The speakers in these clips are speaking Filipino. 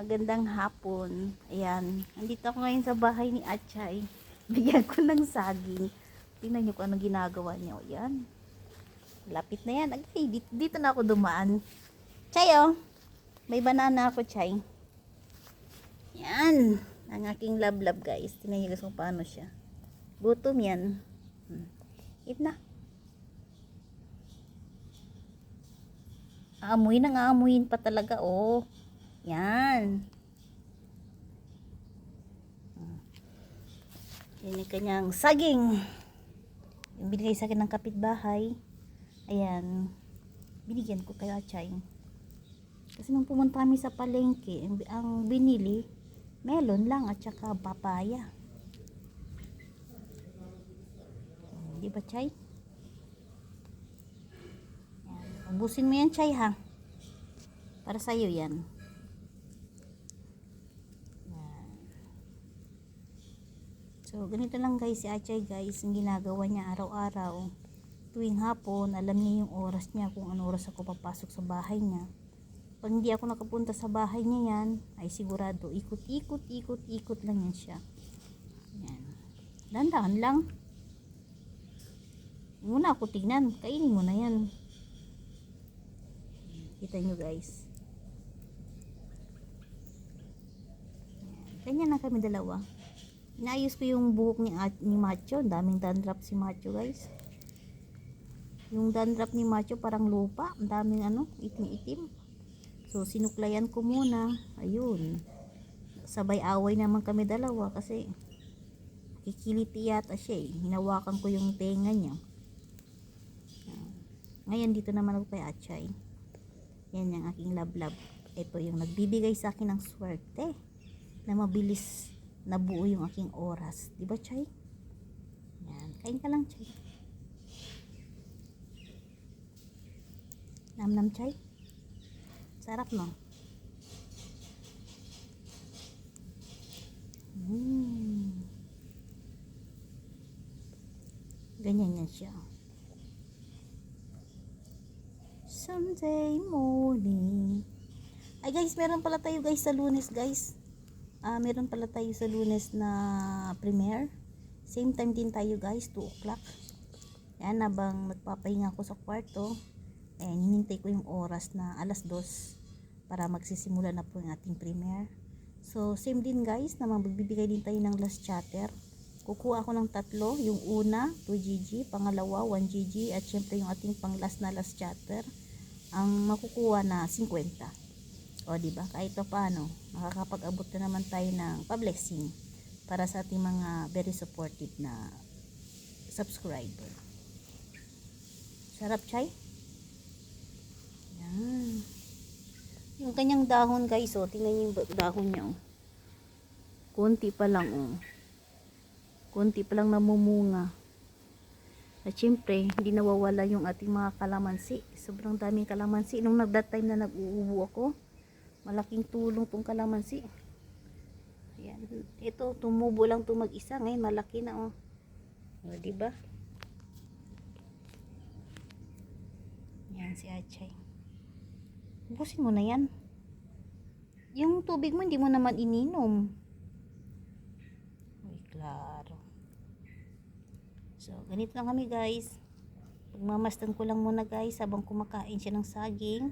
Magandang hapon. Ayan, nandito ako ngayon sa bahay ni Achay. Bigyan ko ng saging. Tingnan niyo kung ano ginagawa niya. Ayan. Lapit na yan. Ay, dito na ako dumaan. Chay, oh. May banana ako, Chay. Yan. Ang aking love, guys. Tingnan niyo kung paano siya. Gutom yan. Eat na. Aamuin pa talaga, oh. Yan. Yan yung kanyang saging. Yung binigay sa akin ng kapitbahay. Ayan. Binigyan ko kay Achay. Kasi nung pumunta kami sa palengke, ang binili, melon lang at saka papaya. Di ba, Chay? Yan. Ubusin mo yan, Chay, ha? Para sa'yo yan. So, ganito lang guys si Achay, guys. Ang ginagawa niya araw-araw. Tuwing hapon, alam niya yung oras niya kung anong oras ako papasok sa bahay niya. Pag hindi ako nakapunta sa bahay niya yan, ay sigurado ikot lang yan siya. Yan. Dandahan lang. Muna ako tignan. Kainin mo na yan. Kita nyo guys. Ganyan na kami dalawa. Inaayos ko yung buhok ni Macho. Daming dandruff si Macho, guys. Yung dandruff ni Macho parang lupa. Ang daming itim-itim. So, sinuklayan ko muna. Ayun. Sabay away naman kami dalawa kasi kikiliti yata siya eh. Hinawakan ko yung tenga niya. Ngayon, dito naman ako kay Achay. Yan yung aking love. Ito yung nagbibigay sa akin ng swerte na mabilis nabuo yung aking oras. Diba, Chay? Yan. Kain ka lang, Chay. Nam-nam, Chay. Sarap, no? Ganyan yan siya. Sunday morning. Ay, guys, meron pala tayo, guys, sa Lunes, guys. Meron pala tayo sa Lunes na premiere. Same time din tayo guys, 2 o'clock. Yan, habang nagpapahinga ako sa kwarto, ayan, hinintay ko yung oras na 2:00 para magsisimula na po yung ating premiere. So, same din guys, na magbibigay din tayo ng last chatter. Kukuha ako ng 3, yung una, 2GG, pangalawa, 1GG, at syempre yung ating pang last chatter, ang makukuha na 50. O, diba? Kahit pa paano, makakapag-abot na naman tayo ng pa-blessing para sa ating mga very supportive na subscriber. Sarap, Chay? Yan. Yung kanyang dahon, guys, oh. Tingnan niyo yung dahon niya, oh. Kunti pa lang, oh. Kunti pa lang namumunga. At syempre, hindi nawawala yung ating mga kalamansi. Sobrang daming kalamansi. Nung that time na nag-uubo ako, malaking tulong tong kalamansi. Ayan. Ito, tumubo lang ito mag-isa. Ngayon, malaki na, oh. O, diba? Yan, si Achay. Ubusin mo na yan. Yung tubig mo, hindi mo naman ininom. Uy, klaro. So, ganito lang kami, guys. Pagmamasdan ko lang muna, guys, habang kumakain siya ng saging.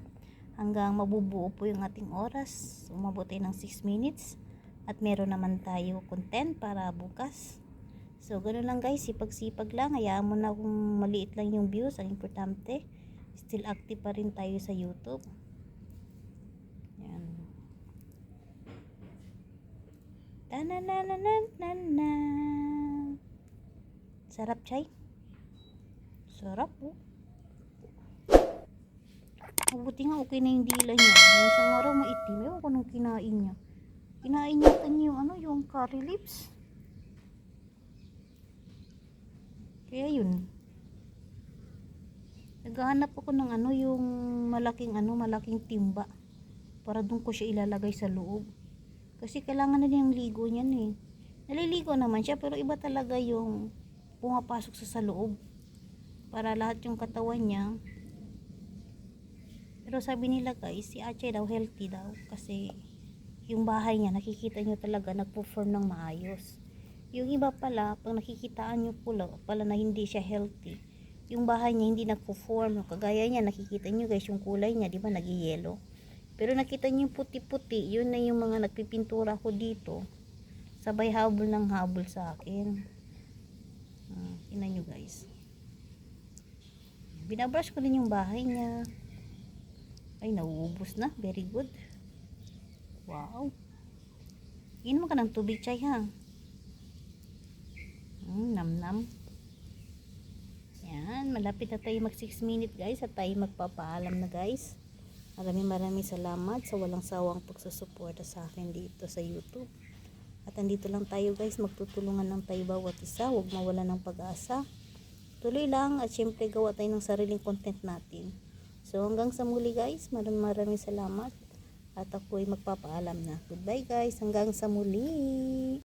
Hanggang mabubuo po yung ating oras. Umabot tayo ng 6 minutes. At meron naman tayo content para bukas. So, ganoon lang guys. Sipag-sipag lang. Hayaan mo na kung maliit lang yung views. Ang importante, still active pa rin tayo sa YouTube. Yan. Ta-na-na-na-na-na-na. Sarap, Chay? Sarap, oh. Mabuti nga okay na yung dila niya. Yung isang araw maitim. Ewan ko nung kinain niya. Kinain niya yung curry lips. Kaya yun. Naghahanap ako ng yung malaking timba. Para doon ko siya ilalagay sa loob. Kasi kailangan na niyang ligo niyan eh. Naliligo naman siya pero iba talaga yung pumapasok sa loob. Para lahat yung katawan niya. Pero sabi nila guys, si Achay daw healthy daw kasi yung bahay niya, nakikita nyo talaga nagpo-form ng maayos. Yung iba pala, pag nakikitaan nyo pala na hindi siya healthy, yung bahay niya hindi nagpo-form. Kagaya niya, nakikita nyo guys, yung kulay niya, di ba, nag-yellow. Pero nakita nyo yung puti-puti, yun na yung mga nagpipintura ko dito. Sabay habol ng habol sa akin. Tingnan nyo guys. Binabrush ko din yung bahay niya. Ay, nauubos na. Very good. Wow. Inom ka ng tubig, chay, ha? Nam-nam. Yan, malapit na tayo mag 6 minutes guys at tayo magpapaalam na guys. Maraming salamat sa walang sawang pagsusuporta sa akin dito sa YouTube. At andito lang tayo guys, magtutulungan lang tayo bawat isa, huwag mawala ng pag-asa. Tuloy lang at syempre gawa tayo ng sariling content natin. So hanggang sa muli guys, maraming salamat at ako ay magpapaalam na. Goodbye guys, hanggang sa muli.